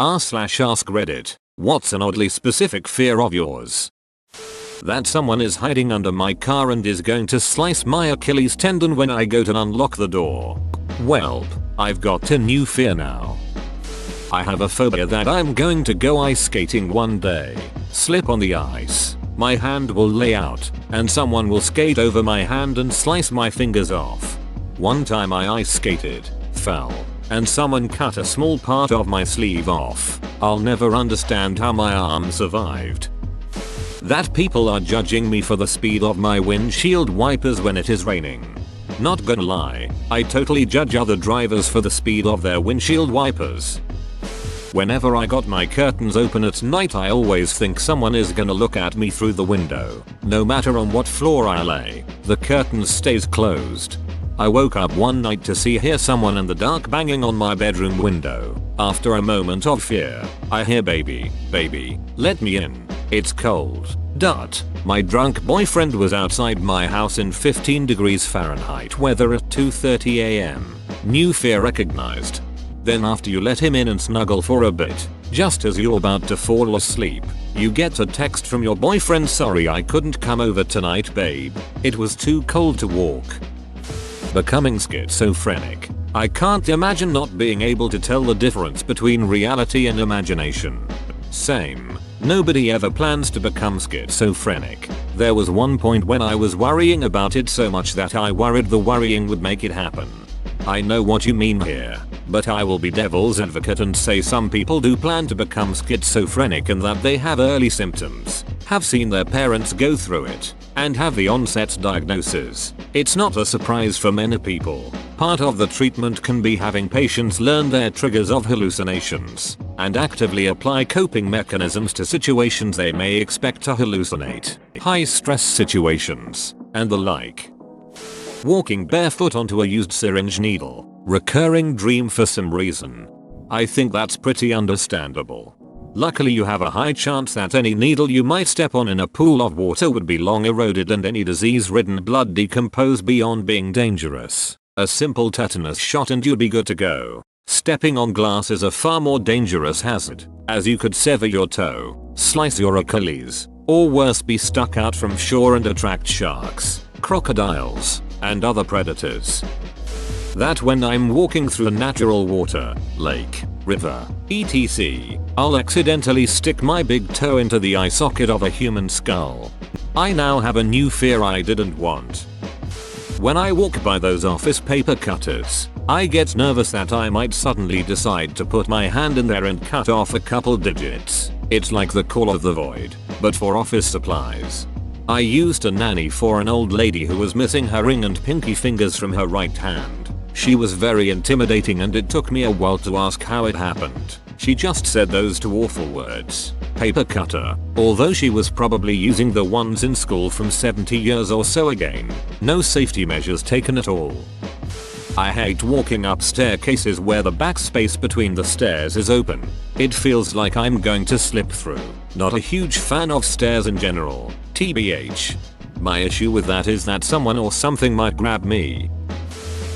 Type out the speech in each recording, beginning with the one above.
r/ask Reddit. What's an oddly specific fear of yours? That someone is hiding under my car and is going to slice my Achilles tendon when I go to unlock the door. Welp, I've got a new fear now. I have a phobia that I'm going to go ice skating one day, slip on the ice, my hand will lay out, and someone will skate over my hand and slice my fingers off. One time I ice skated, fell, and someone cut a small part of my sleeve off. I'll never understand how my arm survived. That people are judging me for the speed of my windshield wipers when it is raining. Not gonna lie, I totally judge other drivers for the speed of their windshield wipers. Whenever I got my curtains open at night, I always think someone is gonna look at me through the window. No matter on what floor I lay, the curtain stays closed. I woke up one night to hear someone in the dark banging on my bedroom window. After a moment of fear, I hear baby, let me in. It's cold. My drunk boyfriend was outside my house in 15 degrees Fahrenheit weather at 2:30 am. New fear recognized. Then after you let him in and snuggle for a bit, just as you're about to fall asleep, you get a text from your boyfriend, sorry I couldn't come over tonight babe. It was too cold to walk. Becoming schizophrenic. I can't imagine not being able to tell the difference between reality and imagination. Same. Nobody ever plans to become schizophrenic. There was one point when I was worrying about it so much that I worried the worrying would make it happen. I know what you mean here, but I will be devil's advocate and say some people do plan to become schizophrenic and that they have early symptoms, have seen their parents go through it, and have the onset diagnosis. It's not a surprise for many people. Part of the treatment can be having patients learn their triggers of hallucinations and actively apply coping mechanisms to situations they may expect to hallucinate, high stress situations, and the like. Walking barefoot onto a used syringe needle. Recurring dream for some reason. I think that's pretty understandable. Luckily you have a high chance that any needle you might step on in a pool of water would be long eroded and any disease-ridden blood decompose beyond being dangerous. A simple tetanus shot and you'd be good to go. Stepping on glass is a far more dangerous hazard, as you could sever your toe, slice your Achilles, or worse be stuck out from shore and attract sharks, crocodiles, and other predators. That when I'm walking through natural water, lake, river, etc., I'll accidentally stick my big toe into the eye socket of a human skull. I now have a new fear I didn't want. When I walk by those office paper cutters, I get nervous that I might suddenly decide to put my hand in there and cut off a couple digits. It's like the call of the void, but for office supplies. I used a nanny for an old lady who was missing her ring and pinky fingers from her right hand. She was very intimidating and it took me a while to ask how it happened. She just said those two awful words, paper cutter, although she was probably using the ones in school from 70 years or so again. No safety measures taken at all. I hate walking up staircases where the backspace between the stairs is open. It feels like I'm going to slip through. Not a huge fan of stairs in general, TBH. My issue with that is that someone or something might grab me.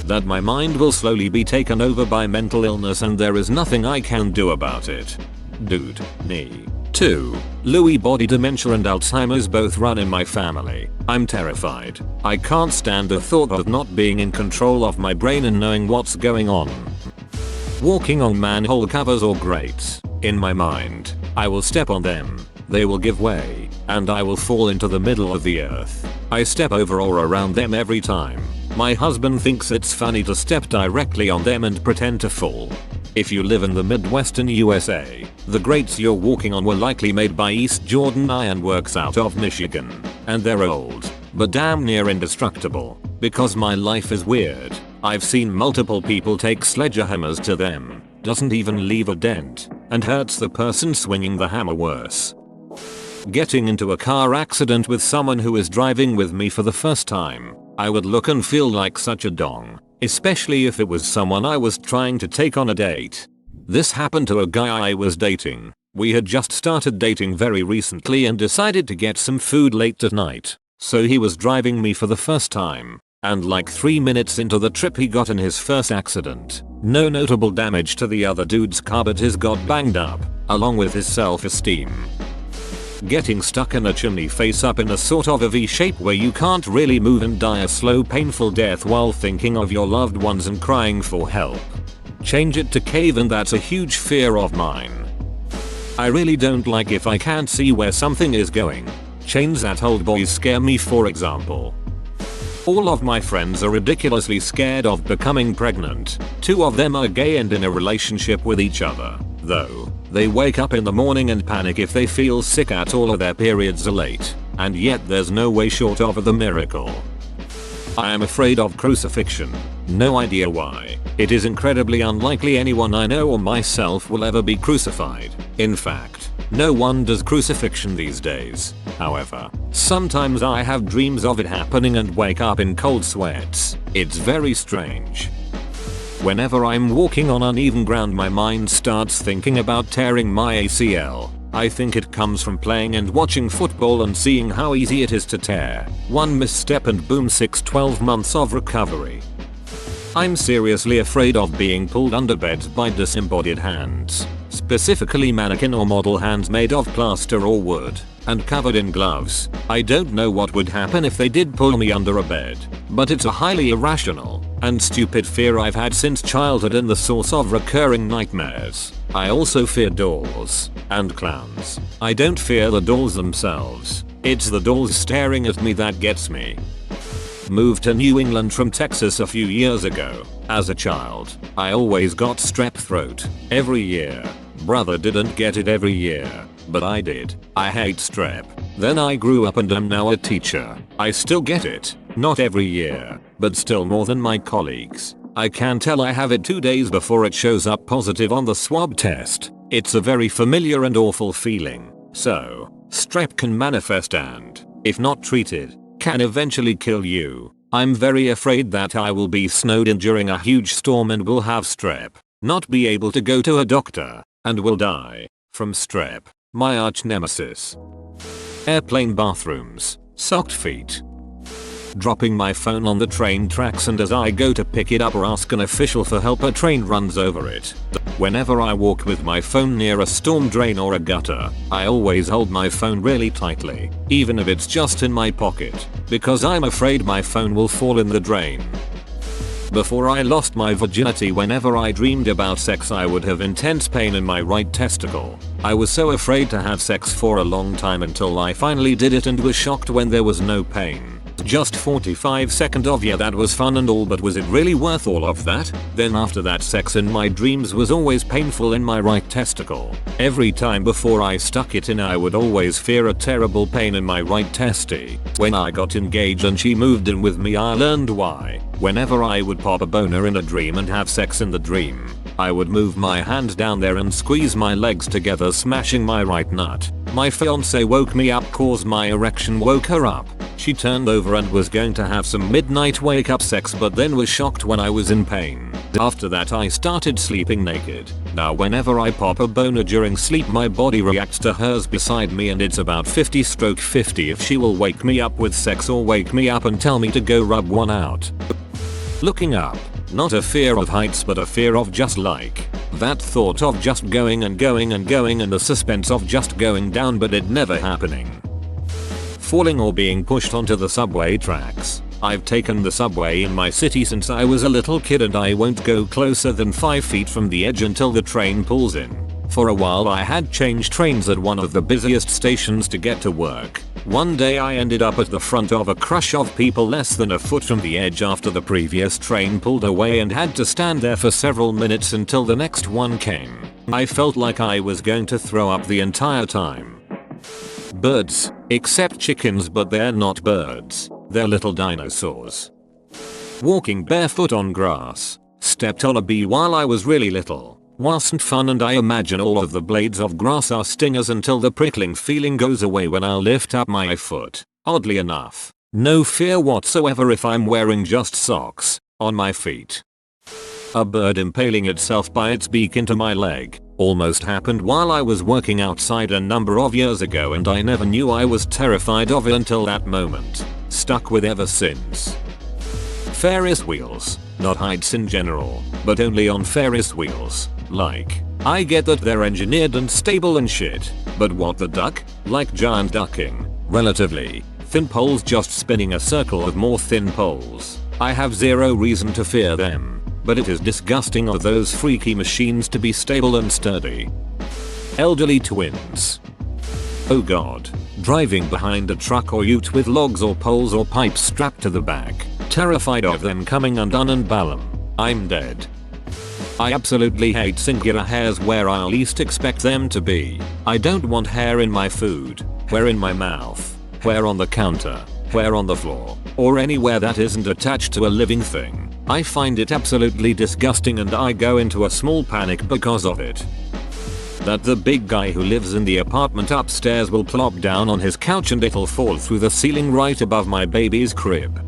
That my mind will slowly be taken over by mental illness and there is nothing I can do about it. Dude, me. 2. Lewy body dementia and Alzheimer's both run in my family. I'm terrified. I can't stand the thought of not being in control of my brain and knowing what's going on. Walking on manhole covers or grates. In my mind, I will step on them, they will give way, and I will fall into the middle of the earth. I step over or around them every time. My husband thinks it's funny to step directly on them and pretend to fall. If you live in the Midwestern USA, the grates you're walking on were likely made by East Jordan Iron Works out of Michigan, and they're old, but damn near indestructible. Because my life is weird, I've seen multiple people take sledgehammers to them, doesn't even leave a dent, and hurts the person swinging the hammer worse. Getting into a car accident with someone who is driving with me for the first time, I would look and feel like such a dong, especially if it was someone I was trying to take on a date. This happened to a guy I was dating. We had just started dating very recently and decided to get some food late at night, so he was driving me for the first time. and like 3 minutes into the trip he got in his first accident. No notable damage to the other dude's car, but his got banged up, along with his self-esteem. Getting stuck in a chimney face up in a sort of a V shape where you can't really move and die a slow painful death while thinking of your loved ones and crying for help. Change it to cave, and that's a huge fear of mine. I really don't like if I can't see where something is going. Chains that hold boys scare me, for example. All of my friends are ridiculously scared of becoming pregnant. 2 of them are gay and in a relationship with each other, though. They wake up in the morning and panic if they feel sick at all or their periods are late, and yet there's no way short of the miracle. I am afraid of crucifixion. No idea why. It is incredibly unlikely anyone I know or myself will ever be crucified. In fact, no one does crucifixion these days. However, sometimes I have dreams of it happening and wake up in cold sweats. It's very strange. Whenever I'm walking on uneven ground, my mind starts thinking about tearing my ACL. I think it comes from playing and watching football and seeing how easy it is to tear. One misstep and boom, 6-12 months of recovery. I'm seriously afraid of being pulled under beds by disembodied hands. Specifically mannequin or model hands made of plaster or wood, and covered in gloves. I don't know what would happen if they did pull me under a bed, but it's a highly irrational and stupid fear I've had since childhood and the source of recurring nightmares. I also fear dolls and clowns. I don't fear the dolls themselves. It's the dolls staring at me that gets me. Moved to New England from Texas a few years ago. As a child, I always got strep throat every year. Brother didn't get it every year, but I did. I hate strep. Then I grew up and am now a teacher. I still get it, not every year, but still more than my colleagues. I can tell I have it 2 days before it shows up positive on the swab test. It's a very familiar and awful feeling. So, strep can manifest and, if not treated, can eventually kill you. I'm very afraid that I will be snowed in during a huge storm and will have strep, not be able to go to a doctor, and will die from strep. My arch nemesis. Airplane bathrooms. Socked feet. Dropping my phone on the train tracks, and as I go to pick it up or ask an official for help, a train runs over it. Whenever I walk with my phone near a storm drain or a gutter, I always hold my phone really tightly, even if it's just in my pocket, because I'm afraid my phone will fall in the drain. Before I lost my virginity, whenever I dreamed about sex, I would have intense pain in my right testicle. I was so afraid to have sex for a long time until I finally did it and was shocked when there was no pain. Just 45 seconds of yeah, that was fun and all, but was it really worth all of that? Then after that, sex in my dreams was always painful in my right testicle. Every time before I stuck it in, I would always fear a terrible pain in my right testy. When I got engaged and she moved in with me, I learned why. Whenever I would pop a boner in a dream and have sex in the dream, I would move my hand down there and squeeze my legs together, smashing my right nut. My fiance woke me up cause my erection woke her up. She turned over and was going to have some midnight wake up sex, but then was shocked when I was in pain. After that I started sleeping naked. Now whenever I pop a boner during sleep, my body reacts to hers beside me, and it's about 50/50 if she will wake me up with sex or wake me up and tell me to go rub one out. Looking up. Not a fear of heights, but a fear of just like that thought of just going and going and going, and the suspense of just going down but it never happening. Falling or being pushed onto the subway tracks. I've taken the subway in my city since I was a little kid, and I won't go closer than 5 feet from the edge until the train pulls in. For a while I had changed trains at one of the busiest stations to get to work. One day I ended up at the front of a crush of people less than a foot from the edge after the previous train pulled away, and had to stand there for several minutes until the next one came. I felt like I was going to throw up the entire time. Birds, except chickens, but they're not birds. They're little dinosaurs. Walking barefoot on grass. Stepped on a bee while I was really little. Wasn't fun, and I imagine all of the blades of grass are stingers until the prickling feeling goes away when I'll lift up my foot. Oddly enough, no fear whatsoever if I'm wearing just socks on my feet. A bird impaling itself by its beak into my leg almost happened while I was working outside a number of years ago, and I never knew I was terrified of it until that moment. Stuck with ever since. Ferris wheels, not heights in general, but only on Ferris wheels. Like, I get that they're engineered and stable and shit, but what the duck? Like giant ducking, relatively thin poles just spinning a circle of more thin poles. I have zero reason to fear them, but it is disgusting of those freaky machines to be stable and sturdy. Elderly twins. Oh god. Driving behind a truck or ute with logs or poles or pipes strapped to the back, terrified of them coming undone and ballum. I'm dead. I absolutely hate singular hairs where I least expect them to be. I don't want hair in my food, hair in my mouth, hair on the counter, hair on the floor, or anywhere that isn't attached to a living thing. I find it absolutely disgusting and I go into a small panic because of it. That the big guy who lives in the apartment upstairs will plop down on his couch and it'll fall through the ceiling right above my baby's crib.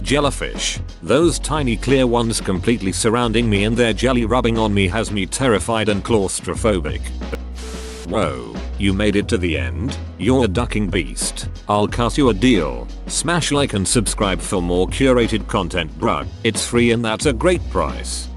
Jellyfish. Those tiny clear ones completely surrounding me and their jelly rubbing on me has me terrified and claustrophobic. Whoa, you made it to the end? You're a ducking beast. I'll cut you a deal. Smash like and subscribe for more curated content, bruh. It's free and that's a great price.